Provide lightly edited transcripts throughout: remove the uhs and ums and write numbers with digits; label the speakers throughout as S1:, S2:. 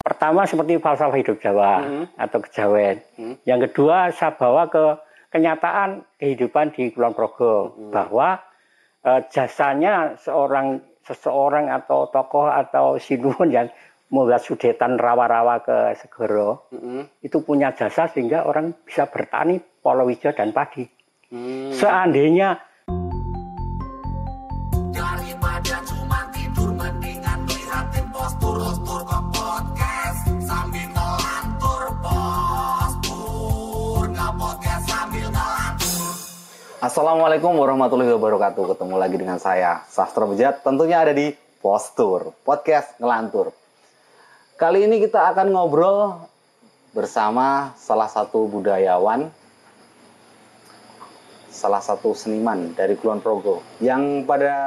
S1: pertama seperti falsafah hidup Jawa atau kejawen. Yang kedua saya bawa ke kenyataan kehidupan di Kulon Progo bahwa jasanya seseorang atau tokoh atau sinuhun yang membuat sudetan rawa-rawa ke segoro itu punya jasa sehingga orang bisa bertani palawija dan padi. Seandainya
S2: daripada cuma tidur mendingan lihatin postur ke podcast sambil ngelantur postur nge-podcast sambil ngelantur.
S3: Assalamualaikum warahmatullahi wabarakatuh. Ketemu lagi dengan saya Sastra Bejat, tentunya ada di Postur Podcast Ngelantur. Kali ini kita akan ngobrol bersama salah satu budayawan, salah satu seniman dari Kulon Progo yang pada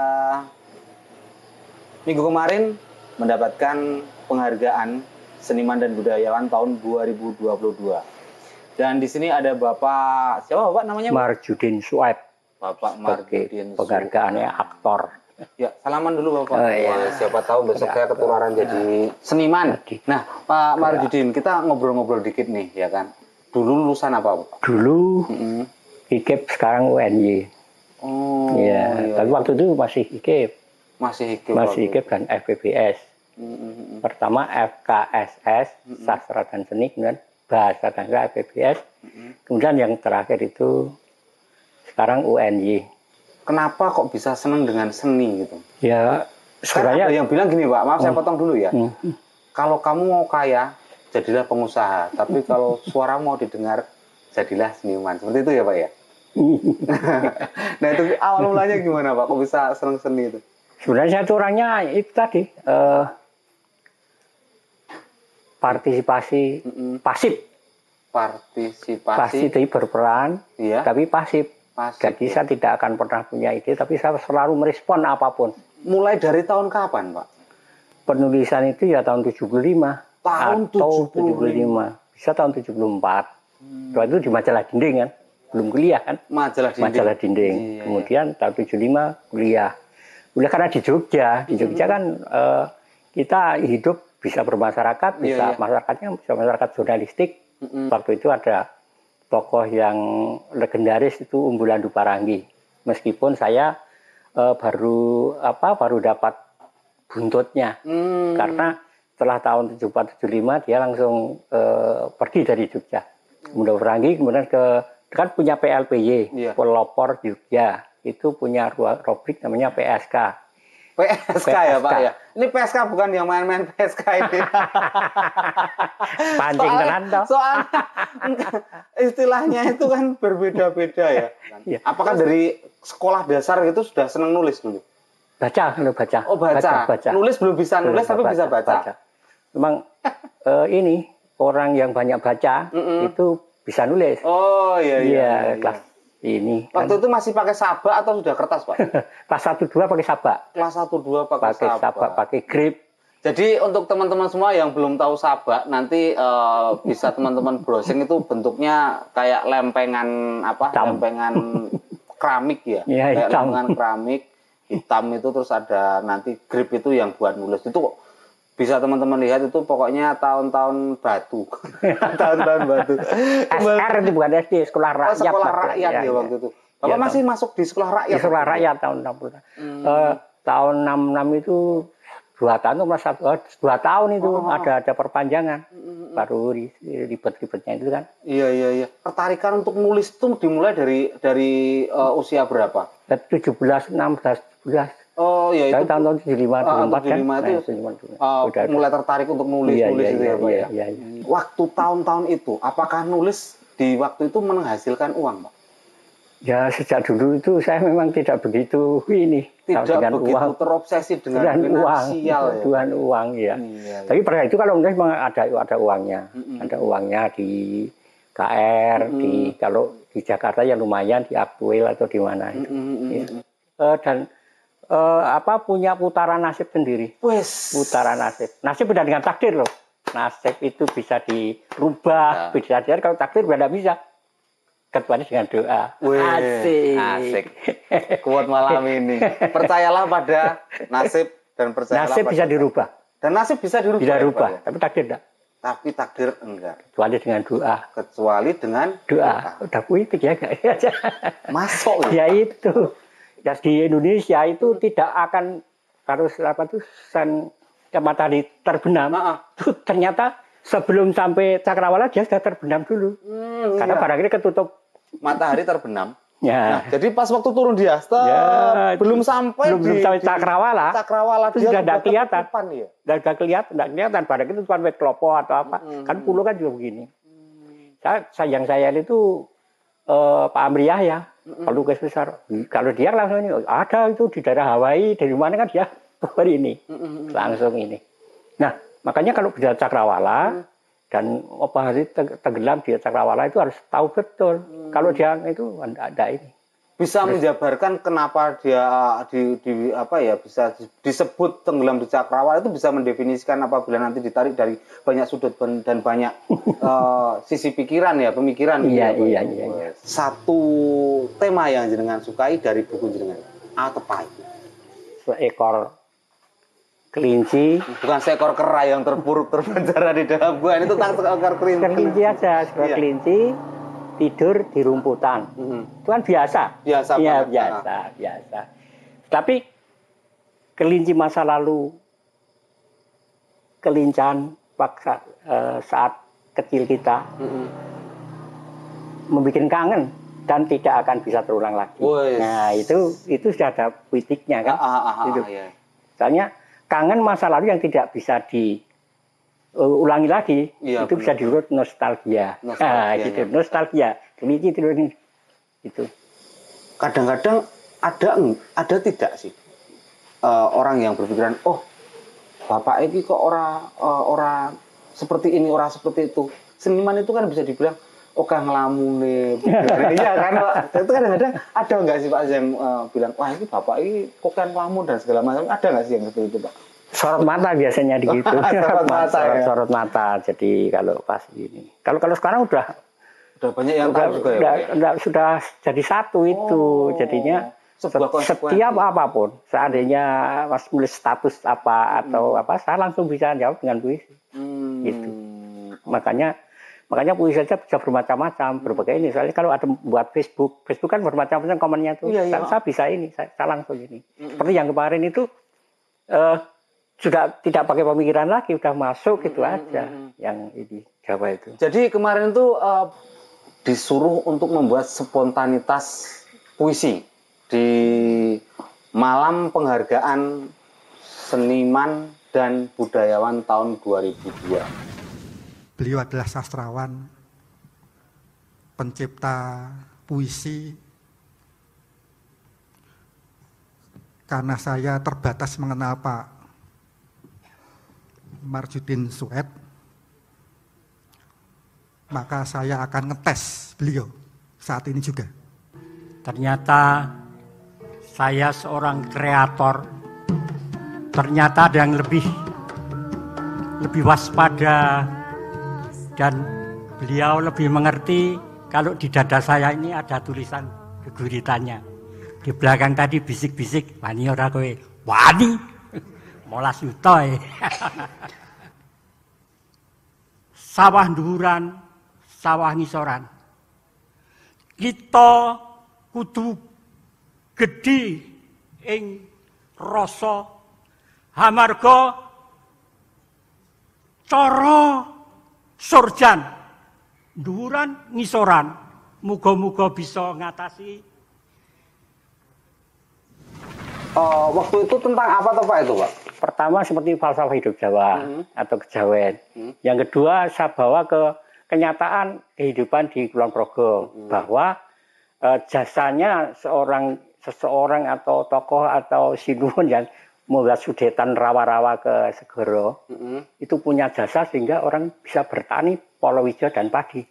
S3: minggu kemarin mendapatkan penghargaan seniman dan budayawan tahun 2022. Dan di sini ada Bapak, siapa Bapak namanya?
S1: Marjudin Suaib.
S3: Bapak Marjudin Suaib.
S1: Penghargaannya aktor.
S3: Ya, salaman dulu Bapak.
S1: Iya.
S3: Wah, siapa tahu besok saya ketularan jadi seniman. Nah, Pak Marjudin, kita ngobrol-ngobrol dikit nih, ya kan? Dulu lulusan apa, Bapak?
S1: Dulu IKIP, sekarang UNY.
S3: Oh,
S1: iya.
S3: iya.
S1: Tapi waktu itu masih IKIP.
S3: Masih IKIP.
S1: Masih IKIP dan FPBS. Pertama FKSS, Sastra dan Seni, kemudian Bahasa dan FPBS. Kemudian yang terakhir itu sekarang UNY.
S3: Kenapa kok bisa senang dengan seni gitu?
S1: Ya, sebenarnya
S3: ada yang bilang gini, Pak. Maaf saya potong dulu ya. Kalau kamu mau kaya, jadilah pengusaha. Tapi kalau suara mau didengar, jadilah seniman. Seperti itu ya, Pak ya? Nah, itu awal mulanya gimana, Pak? Kok bisa senang seni itu?
S1: Sebenarnya saya itu orangnya itu tadi partisipasi pasif.
S3: Partisipasi.
S1: Jadi berperan,
S3: Iya.
S1: tapi pasif. Jadi saya tidak akan pernah punya ide, tapi saya selalu merespon apapun.
S3: Mulai dari tahun kapan, Pak?
S1: Penulisan itu ya tahun 75.
S3: Tahun
S1: atau
S3: 75.
S1: Bisa tahun 74. Waktu itu di majalah dinding kan, belum kuliah kan.
S3: Majalah dinding.
S1: Majalah dinding.
S3: Iya,
S1: Kemudian tahun 75 kuliah. Kuliah karena di Jogja. Di Jogja kan kita hidup bisa bermasyarakat, bisa masyarakatnya bisa masyarakat jurnalistik. Waktu itu ada tokoh yang legendaris itu Umbulan Duparanggi. Meskipun saya baru dapat buntutnya. Karena setelah tahun 74-75 dia langsung pergi dari Jogja. Umbulan Duparanggi kemudian kan punya PLPY, Pelopor Jogja. Itu punya rubrik namanya PSK.
S3: PSK ya, Pak ya. Ini PSK bukan yang main-main PSK ini.
S1: Pancing tenan toh.
S3: Soalnya istilahnya itu kan berbeda-beda ya.
S1: Iya.
S3: Apakah dari sekolah dasar itu sudah senang nulis dulu?
S1: Baca.
S3: Oh, baca. Nulis belum bisa nulis tapi bisa baca.
S1: Memang ini orang yang banyak baca itu bisa nulis.
S3: Oh iya.
S1: Kelas ini.
S3: Waktu itu masih pakai sabak atau sudah kertas, Pak?
S1: Kelas 1-2 pakai sabak.
S3: Kelas 1-2 pakai sabak.
S1: Pakai grip.
S3: Jadi untuk teman-teman semua yang belum tahu sabak, nanti bisa teman-teman browsing itu bentuknya kayak lempengan lempengan keramik ya. Kayak lempengan keramik hitam itu, terus ada nanti grip itu yang buat nulis. Itu bisa teman-teman lihat, itu pokoknya tahun-tahun batu. Tahun-tahun batu.
S1: SR itu bukan SD, sekolah rakyat.
S3: Sekolah rakyat ya waktu itu. Bapak masih masuk di sekolah rakyat?
S1: Di sekolah rakyat tahun 60. Tahun 66 itu 2 tahun, 2 tahun itu ada perpanjangan. Baru ribet-ribetnya itu kan.
S3: Iya. Tertarikan untuk nulis itu dimulai dari usia berapa?
S1: 17, 16, 17.
S3: Oh iya, itu
S1: tahun 75, 74 kan.
S3: Udah mulai tertarik untuk nulis itu ya, Pak ya.
S1: Iya.
S3: Waktu tahun-tahun itu, apakah nulis di waktu itu menghasilkan uang, Pak?
S1: Ya, sejak dulu itu saya memang tidak begitu
S3: tidak begitu uang, terobsesi dengan finansial
S1: uang, dengan uang ya. Tapi pada itu kalau memang ada uangnya. Ada uangnya di KR, kalau di Jakarta ya lumayan, di Aktuil atau di mana itu. Dan punya putaran nasib sendiri. Putaran nasib. Nasib beda dengan takdir loh. Nasib itu bisa dirubah, bisa jadi kalau takdir beda bisa. Kecuali dengan doa.
S3: Asik. Kuat malam ini. Percayalah pada nasib dan percayalah
S1: nasib bisa dirubah.
S3: Dan nasib bisa dirubah.
S1: Bisa dirubah, tapi takdir enggak.
S3: Tapi takdir enggak.
S1: Kecuali dengan doa.
S3: Kecuali dengan
S1: doa. Udah puitik ya enggak?
S3: Masuk
S1: ya itu. Ya di Indonesia itu tidak akan harus matahari terbenam. Itu ternyata sebelum sampai Cakrawala dia sudah terbenam dulu. Karena barangkali ketutup
S3: matahari terbenam.
S1: Ya.
S3: Nah, jadi pas waktu turun di Hasta belum sampai
S1: Cakrawala itu sudah tidak kelihatan.
S3: Ya?
S1: Sudah kelihatan. Barangkali itu cuma kelopo atau apa. Kan pulau kan juga begini. Yang saya itu Pak Amriyah ya. Kalau ke besar, kalau dia langsung ini ada itu di daerah Hawaii, dari mana kan dia hari ini langsung ini. Nah makanya kalau bicara Cakrawala dan matahari tenggelam di Cakrawala itu harus tahu betul. Kalau dia itu ada ini.
S3: Bisa menjabarkan kenapa dia bisa disebut tenggelam di Cakrawala, itu bisa mendefinisikan apabila nanti ditarik dari banyak sudut dan banyak sisi pikiran ya, pemikiran.
S1: Iya.
S3: Satu tema yang jenengan sukai dari buku jenengan apa itu?
S1: Seekor kelinci.
S3: Bukan seekor kera yang terpuruk terpenjara di dalam gua, ini tentang seekor kelinci.
S1: Kelinci aja, seekor kelinci tidur di rumputan. Itu kan biasa. Iya, biasa. Tapi kelinci masa lalu, kelincahan saat kecil kita, membuat kangen dan tidak akan bisa terulang lagi. Nah, itu sudah ada puitiknya kan.
S3: Iya.
S1: Misalnya kangen masa lalu yang tidak bisa ulangi lagi, itu benar. Bisa disebut nostalgia. Nostalgia. Kelinci tidur ini. Itu.
S3: Kadang-kadang ada tidak sih orang yang berpikiran, oh bapak ini kok orang seperti ini, orang seperti itu. Seniman itu kan bisa dibilang, kang ngelamun iya kan Pak. Itu kadang-kadang ada nggak sih Pak yang bilang, wah ini bapak ini kok kan ngelamun dan segala macam, ada nggak sih yang seperti itu Pak?
S1: Sorot mata biasanya gitu. sorot mata. Jadi kalau pas ini. Kalau sekarang udah
S3: banyak yang tahu juga ya.
S1: Sudah jadi satu itu. Jadinya setiap apapun, seandainya Mas nulis status apa atau apa, saya langsung bisa jawab dengan puisi. Gitu. Makanya puisi saja bisa bermacam-macam, berbagai ini. Soalnya kalau ada buat Facebook kan bermacam-macam komennya tuh. Saya bisa ini, saya langsung ini. Seperti yang kemarin itu sudah tidak pakai pemikiran lagi, udah masuk gitu aja yang ini Jawa itu.
S3: Jadi kemarin itu disuruh untuk membuat spontanitas puisi di malam penghargaan seniman dan budayawan tahun 2002.
S4: Beliau adalah sastrawan, pencipta puisi. Karena saya terbatas mengenal Pak Marjudin Sued, maka saya akan ngetes beliau saat ini juga.
S5: Ternyata saya seorang kreator. Ternyata ada yang lebih waspada dan beliau lebih mengerti kalau di dada saya ini ada tulisan geguritannya. Di belakang tadi bisik-bisik, wani ora kowe. Wani. Molas yutoy. Sawah nduran, sawah ngisoran. Kita kudu gedhi ing rasa hamarga cara surjan. Nduran ngisoran. Muga-muga bisa ngatasi.
S3: Waktu itu tentang apa tuh Pak itu Pak?
S1: Pertama seperti falsafah hidup Jawa atau kejawen. Yang kedua saya bawa ke kenyataan kehidupan di Kulon Progo bahwa jasanya seseorang atau tokoh atau sinuhun yang membuat sudetan rawa-rawa ke segoro itu punya jasa sehingga orang bisa bertani palawija dan padi.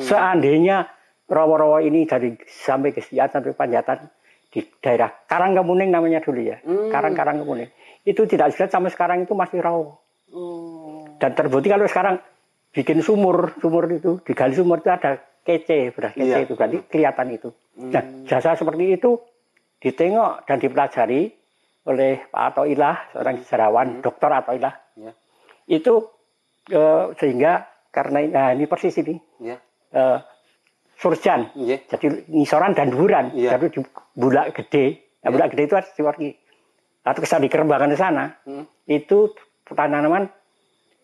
S1: Seandainya rawa-rawa ini dari sampai ke Siat sampai Panjatan di daerah Karangkemuning namanya dulu ya, Karangkemuning. Itu tidak bisa sampai sekarang itu masih rawa. Dan terbukti kalau sekarang bikin sumur itu, digali sumur itu ada kece, beras kece itu berarti kelihatan itu. Nah, jasa seperti itu ditengok dan dipelajari oleh Pak Athoillah, seorang sejarawan, Dr. Athoillah. Itu Sehingga karena ini persis ini
S3: Ya.
S1: surjan,
S3: Iya.
S1: jadi ngisoran dan dhuwuran,
S3: Iya.
S1: jadi di bulak gede. Nah, bulak gede itu harus diwargi. Atau kesana di Kerembangan di sana, itu tanaman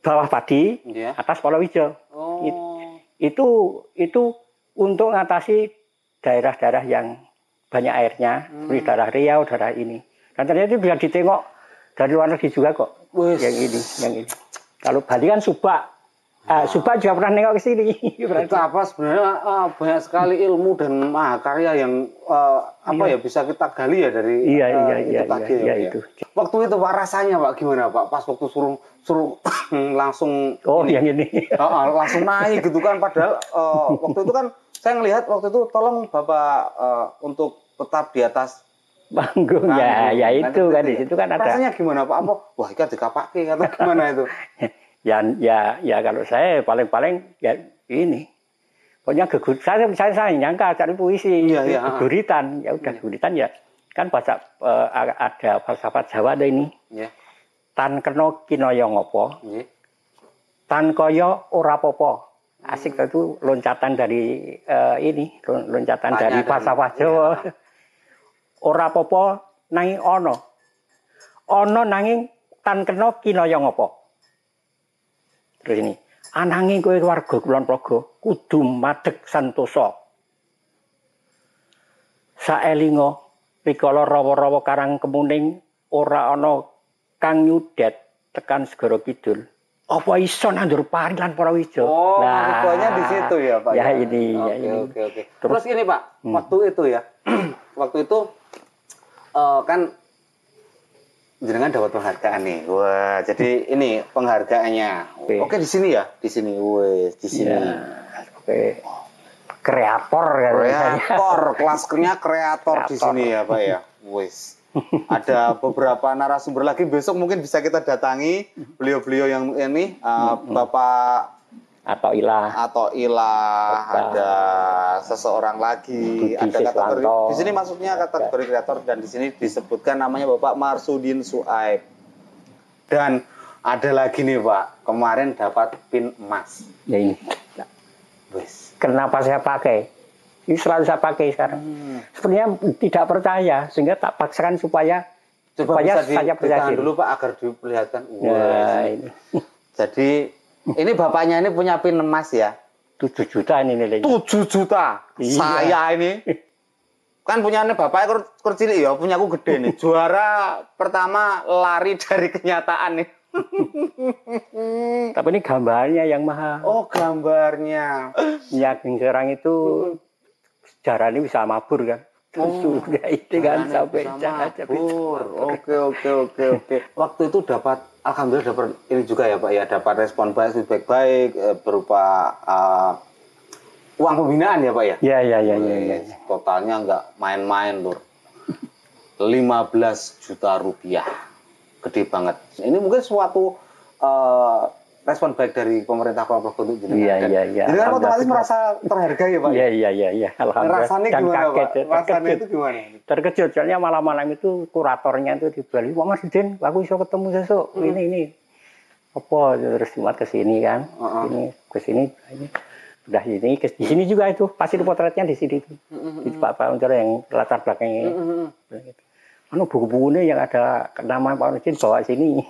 S1: bawah padi,
S3: Iya.
S1: atas palawija.
S3: Oh.
S1: Itu untuk mengatasi daerah-daerah yang banyak airnya, seperti daerah Riau, daerah ini. Dan ternyata itu bisa ditengok dari luar negeri juga kok.
S3: Wes.
S1: Yang ini. Kalau Bali kan Subak. Subak juga pernah nengok ke sini.
S3: Betapa sebenarnya banyak sekali ilmu dan mahakarya yang ya bisa kita gali ya dari itu tadi ya.
S1: Itu.
S3: Waktu itu Pak rasanya Pak gimana Pak? Pas waktu suruh langsung
S1: yang ini.
S3: langsung naik gitu kan, padahal waktu itu kan saya ngelihat waktu itu tolong Bapak untuk tetap di atas
S1: panggung. Ya itu kan di situ kan ada.
S3: Rasanya gimana Pak? Apa wah iki dikapake atau gimana itu?
S1: Ya kalau saya paling ya ini. Pokoknya saya nyangka cari puisi, guritan, ya udah guritan ya. Kan bahasa ada falsafat Jawa ada ini.
S3: Yeah.
S1: Tan kena kinaya ngopo.
S3: Yeah.
S1: Tan kaya ora popo. Asik itu loncatan dari loncatan dari falsafat Jawa. Yeah. Ora popo nanging ana. Ana nanging tan kena kinaya ngopo. Terus ini, ananging kowe warga Kulon Progo kudu madeg santosa. Saelinga rikala rawa-rawa karang kemuning ora ana kang nyudet tekan segara kidul. Apa iso nandur pari lan palawija?
S3: Oh, rupanya di situ ya, Pak.
S1: Ya ini,
S3: Oke. Terus ini, Pak, waktu itu ya. Waktu itu kan jenengan dapat penghargaan nih. Wah, jadi ini penghargaannya. Oke, di sini ya, di sini. Wes, di sini.
S1: Ya, oke. Kreator,
S3: kelasnya kreator di sini ya, Pak ya. Wes. Ada beberapa narasumber lagi besok mungkin bisa kita datangi beliau-beliau yang ini Bapak
S1: atau Ilah,
S3: ada seseorang lagi, ada kategori di sini masuknya kategori kreator dan di sini disebutkan namanya Bapak Marsudin Suaib. Dan ada lagi nih Pak, kemarin dapat pin emas.
S1: Ya ini.
S3: Wes.
S1: Kenapa saya pakai? Ini selalu saya pakai sekarang. Sebenarnya tidak percaya sehingga tak paksakan supaya saya percaya
S3: dulu Pak agar diperlihatkan.
S1: Wah, ini.
S3: Jadi ini bapaknya ini punya pin emas ya?
S1: 7 juta ini nilainya.
S3: 7 juta? Iya. Saya ini. Kan punyanya bapaknya kecil ya, punyaku gede nih. Juara pertama lari dari kenyataan nih.
S1: Tapi ini gambarnya yang mahal.
S3: Oh, gambarnya.
S1: Nyaging Serang itu sejarah ini bisa mabur kan. Sudah itu kan sampai
S3: mabur. Oke. Waktu itu dapat, alhamdulillah dapat ini juga ya Pak ya, dapat respon baik, feedback baik berupa uang pembinaan ya Pak ya?
S1: Iya.
S3: Totalnya nggak main-main Lur. 15 juta rupiah. Gede banget. Ini mungkin suatu respon baik dari pemerintah Kulon Progo untuk jenengan.
S1: Iya.
S3: Jadi kan otomatis merasa terhargai ya Pak?
S1: Iya. Alhamdulillah.
S3: Rasanya
S1: dan
S3: gimana
S1: kaget,
S3: Pak? Rasanya itu gimana?
S1: Terkejut, soalnya malam-malam itu kuratornya itu di Bali. Wah Mas Udin, aku bisa ketemu besok. Ini. Apa terus Jumat ke sini kan? Ini ke sini. Udah ini di sini juga itu. Pasti potretnya di sini itu. Di Pak Uncoro yang latar belakangnya. Buku-bukunya yang ada nama Pak Udin bawa sini.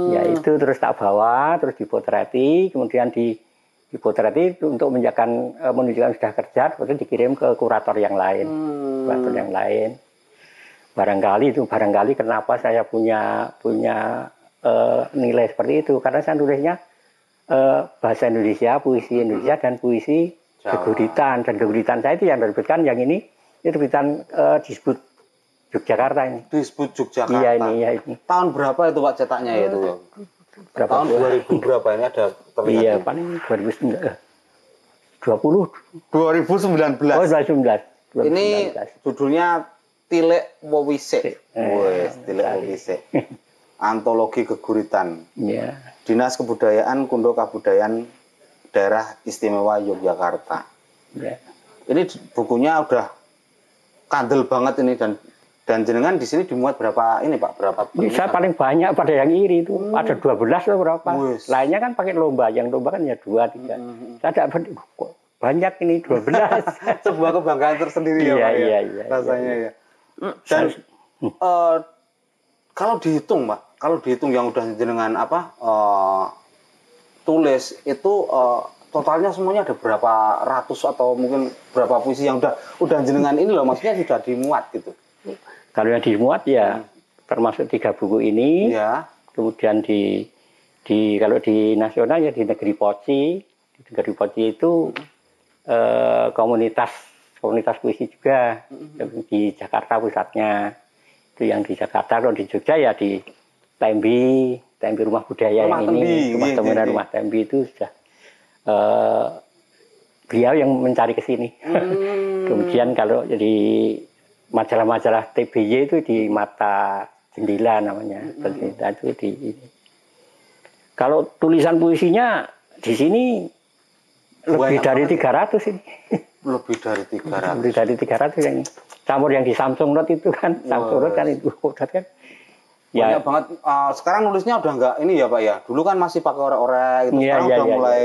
S1: Ya itu terus tak bawa, terus dipotreti, kemudian dipotreti untuk menunjukkan sudah kerja, kemudian dikirim ke kurator yang lain, Barangkali kenapa saya punya nilai seperti itu, karena saya nulisnya bahasa Indonesia, puisi Indonesia dan puisi geguritan, dan geguritan saya itu yang terbitkan yang ini terbitan disebut Yogyakarta ini.
S3: Disebut Yogyakarta.
S1: Iya ini.
S3: Tahun berapa itu Pak cetaknya itu? Tahun 2000 berapa ini ada terlihat?
S1: Iya, paling 2019.
S3: 2019.
S1: Oh, 2019.
S3: Ini judulnya Tilek Wowise. Wes, Tilek Wowise. Antologi Geguritan.
S1: Iya.
S3: Dinas Kebudayaan Kundo Kabudayaan Daerah Istimewa Yogyakarta.
S1: Iya.
S3: Ini bukunya udah kandel banget ini dan Dan jenengan di sini dimuat berapa ini Pak? Berapa?
S1: Bisa paling banyak pada yang iri itu. Ada 12 atau berapa. Lainnya kan pakai lomba. Yang lomba kan ya 2, 3. Saya dapat kok banyak ini 12.
S3: Sebuah kebanggaan tersendiri ya Pak ya.
S1: Iya,
S3: rasanya ya. Dan kalau dihitung Pak, kalau dihitung yang udah jenengan tulis itu totalnya semuanya ada berapa ratus atau mungkin berapa puisi yang udah jenengan ini loh, maksudnya sudah dimuat gitu.
S1: Kalau yang dimuat ya termasuk 3 buku ini.
S3: Ya.
S1: Kemudian kalau di nasional ya di Negeri Poci. Di Negeri Poci itu komunitas puisi juga di Jakarta pusatnya. Itu yang di Jakarta. Kalau di Jogja ya di Tembi Rumah Budaya yang ini, Rumah Tembi itu sudah beliau yang mencari ke sini. Kemudian kalau jadi majalah-majalah TBY itu di Mata Jendela namanya. Jendela itu di ini. Kalau tulisan puisinya di sini lebih dari 300 ini.
S3: Lebih dari 300.
S1: Lebih dari 300 yang campur yang di Samsung Note itu kan. Samsung Note kan itu kan.
S3: Banyak banget. Sekarang nulisnya udah enggak ini ya Pak ya. Dulu kan masih pakai orek-orek gitu. Sekarang udah mulai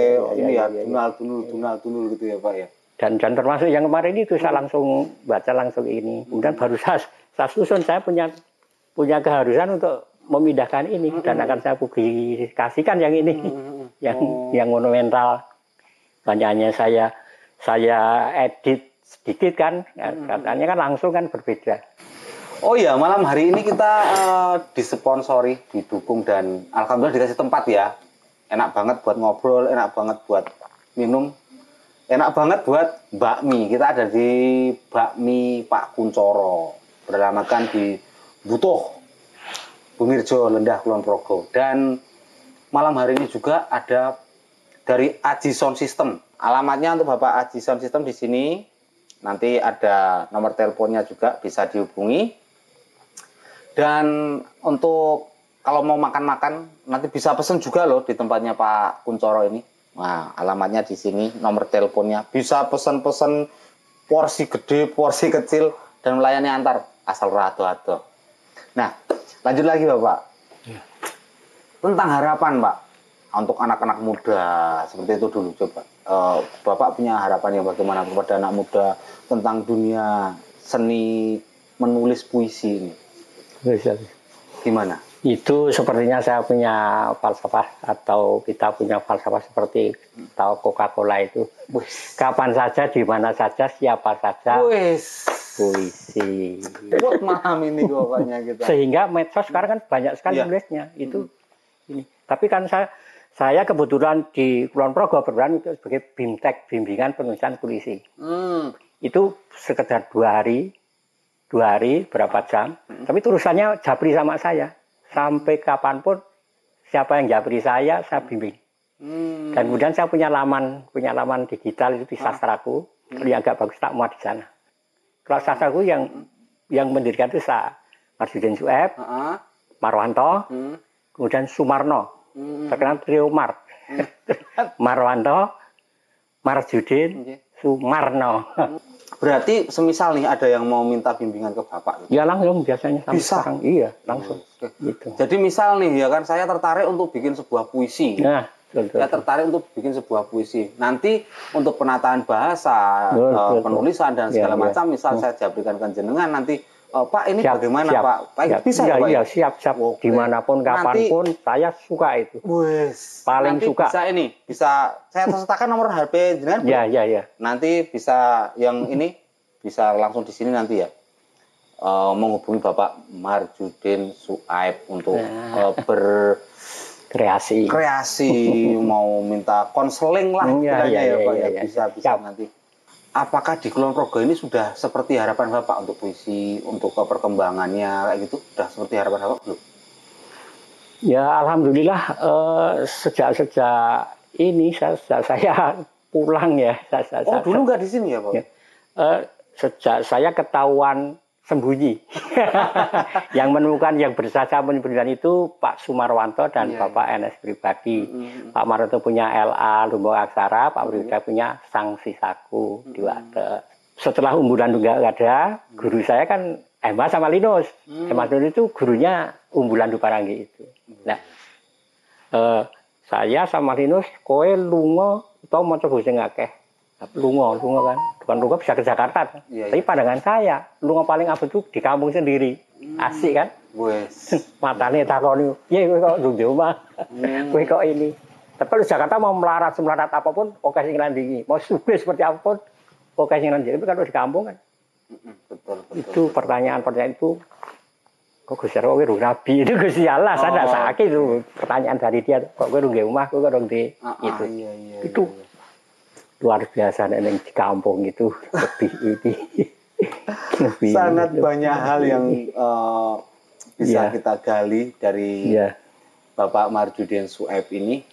S3: tunal gitu ya Pak ya. Dan
S1: termasuk yang kemarin itu saya langsung baca langsung ini. Kemudian baru saya susun, saya punya keharusan untuk memindahkan ini dan akan saya publikasikan yang ini, yang monumental. Banyak saya edit sedikit kan, katanya kan langsung kan berbeda.
S3: Oh iya, malam hari ini kita disponsori, didukung dan alhamdulillah dikasih tempat ya. Enak banget buat ngobrol, enak banget buat minum. Enak banget buat bakmi. Kita ada di Bakmi Pak Kuncoro. Beralamatkan di Butuh, Bumirjo, Lendah, Kulon Progo. Dan malam hari ini juga ada dari Aji Sound System. Alamatnya untuk Bapak Aji Sound System di sini. Nanti ada nomor teleponnya juga bisa dihubungi. Dan untuk kalau mau makan-makan nanti bisa pesen juga loh di tempatnya Pak Kuncoro ini. Nah, alamatnya di sini, nomor teleponnya. Bisa pesan-pesan porsi gede, porsi kecil, dan melayani antar asal rado-rado. Nah, lanjut lagi Bapak. Ya. Tentang harapan Pak, untuk anak-anak muda, seperti itu dulu coba. Bapak punya harapan yang bagaimana kepada anak muda tentang dunia seni menulis puisi ini? Gimana?
S1: Itu sepertinya saya punya falsafah atau kita punya falsafah seperti tahu Coca-Cola itu. Kapan saja, di mana saja, siapa saja. Puisi.
S3: Buat malam ini pokoknya kita.
S1: Sehingga medsos sekarang kan banyak sekali nulisnya. Itu ini. Tapi kan saya kebetulan di Kulon Progo berperan itu sebagai BIMTEK, bimbingan penulisan puisi. Itu sekedar 2 hari berapa jam. Tapi tulisannya japri sama saya. Sampai kapanpun siapa yang japri saya bimbing. Dan kemudian saya punya laman digital itu di sastraku. Yang agak bagus tak muat di sana. Kalau sastraku yang mendirikan itu saya, Marsudin Sueb, Marwanto, kemudian Sumarno. Terkenal trio Marwanto, Marsudin, Sumarno.
S3: Berarti semisal nih ada yang mau minta bimbingan ke Bapak gitu?
S1: Ya langsung biasanya
S3: bisa
S1: sekarang. Iya langsung gitu.
S3: Jadi misal nih ya kan saya tertarik untuk bikin sebuah puisi.
S1: Nah,
S3: saya tertarik untuk bikin sebuah puisi. Nanti untuk penataan bahasa, penulisan dan segala macam misal saya jabrikan ke jenengan nanti Pak ini siap, bagaimana siap, Pak?
S1: Siap,
S3: bisa
S1: ya,
S3: Pak?
S1: Iya siap. Dimanapun kapanpun saya suka itu. Paling
S3: nanti
S1: suka.
S3: Bisa saya sertakan nomor HP jenengan.
S1: Ya.
S3: Nanti bisa yang ini bisa langsung di sini nanti ya. Menghubungi Bapak Marsudin Sueb untuk
S1: kreasi
S3: mau minta konseling lah ya Pak ya. Bisa nanti. Apakah di Kulon Progo ini sudah seperti harapan Bapak untuk puisi, untuk perkembangannya kayak gitu? Sudah seperti harapan Bapak belum?
S1: Ya alhamdulillah sejak ini saya pulang ya.
S3: Dulu nggak di sini ya Pak?
S1: Sejak saya ketahuan sembunyi. Yang menemukan yang bersasa penyembunyian itu Pak Sumarwanto dan Bapak NS pribadi. Pak Marwanto punya LA Lumbung Aksara, Pak Pribadi punya Sang Sisaku di Wates. Setelah Umbunan Tunggal ada, guru saya kan Emma sama Linus. Emma Linus itu gurunya unggulan di Paranggi itu. Nah, saya sama Linus, kowe lunga utawa maca basa sing akeh. Lunga kan. Bukan lunga bisa ke Jakarta. Tapi pandangan saya, lunga paling abot itu di kampung sendiri. Asik kan?
S3: Wes.
S1: Matane takoni, "Piye kowe kok ndung di omah? Kowe kok ini?" Tapi kalau Jakarta mau melarat apapun, oke sing nandingi. Mau sugih seperti apapun, oke sing nandingi. Tapi kalau di kampung kan,
S3: Betul.
S1: itu pertanyaan itu kok Gus Jarwo kowe rabi itu Gus Allah saya ndak sakit itu pertanyaan dari dia kok kowe nggih omah kowe kok di itu itu luar biasa nek di kampung itu lebih
S3: sangat banyak hal yang bisa kita gali dari Bapak Marjudin Syuaib ini.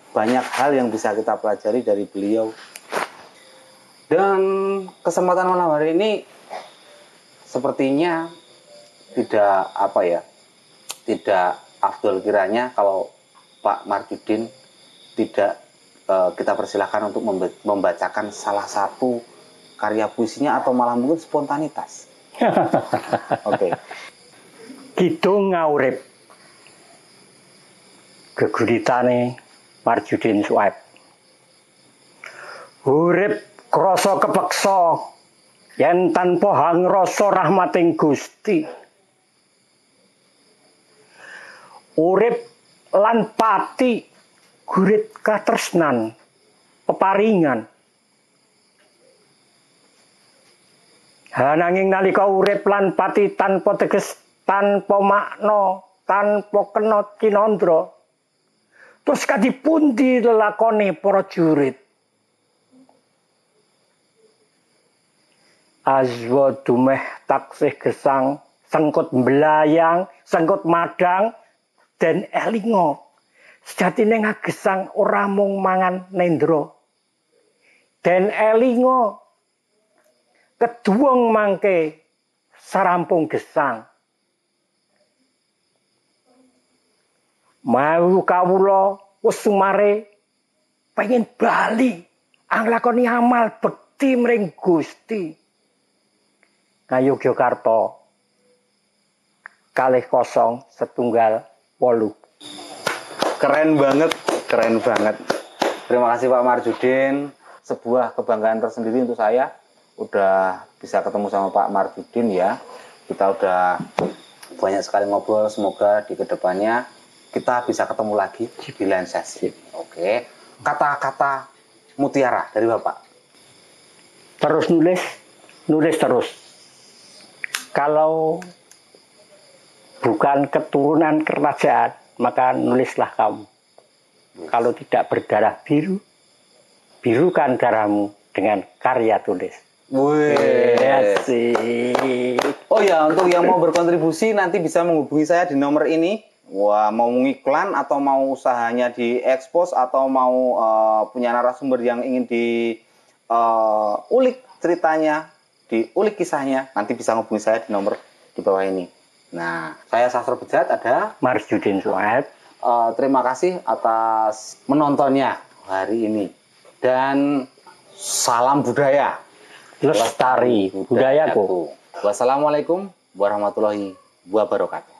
S3: Banyak hal yang bisa kita pelajari dari beliau. Dan kesempatan malam hari ini sepertinya tidak tidak afdol kiranya kalau Pak Marjudin tidak kita persilahkan untuk membacakan salah satu karya puisinya atau malah mungkin spontanitas. Oke.
S1: Kidung Ngaurip geguritane Marjudin Syuaib. Urip krasa kepeksa yen tanpa hangrasa rahmating Gusti. Urip lan pati gurit katresnan peparingan. Hananging nalika urip lan pati tanpa teges, tanpa makna, tanpa kena kinandra. Terus kadipundi lelakone para jurit. Azwa dumeh taksih gesang, sengkut belayang, sengkut madang, dan elingo. Sejatine ngagesang ora mung mangan nendra. Den elingo keduwung mangke sarampung gesang. Mau kawula wis sumare pengen bali anglakoni amal bekti mring Gusti. Ngayogyakarta 2018.
S3: Keren banget. Terima kasih Pak Marjudin. Sebuah kebanggaan tersendiri untuk saya. Udah bisa ketemu sama Pak Marjudin ya. Kita udah banyak sekali ngobrol. Semoga di kedepannya kita bisa ketemu lagi di lain sesi. Oke. Kata-kata mutiara dari Bapak.
S1: Terus nulis terus. Kalau bukan keturunan kerajaan, maka nulislah kamu. Kalau tidak berdarah biru, birukan darahmu dengan karya tulis.
S3: Oh ya, untuk yang mau berkontribusi nanti bisa menghubungi saya di nomor ini. Wah, mau ngiklan atau mau usahanya diekspos atau mau punya narasumber yang ingin diulik ceritanya, diulik kisahnya, nanti bisa menghubungi saya di nomor di bawah ini. Nah, saya Sastro Bejat, ada
S1: Marjudin Syuaib.
S3: Terima kasih atas menontonnya hari ini. Dan salam budaya.
S1: Lestari budayaku.
S3: Wassalamualaikum warahmatullahi wabarakatuh.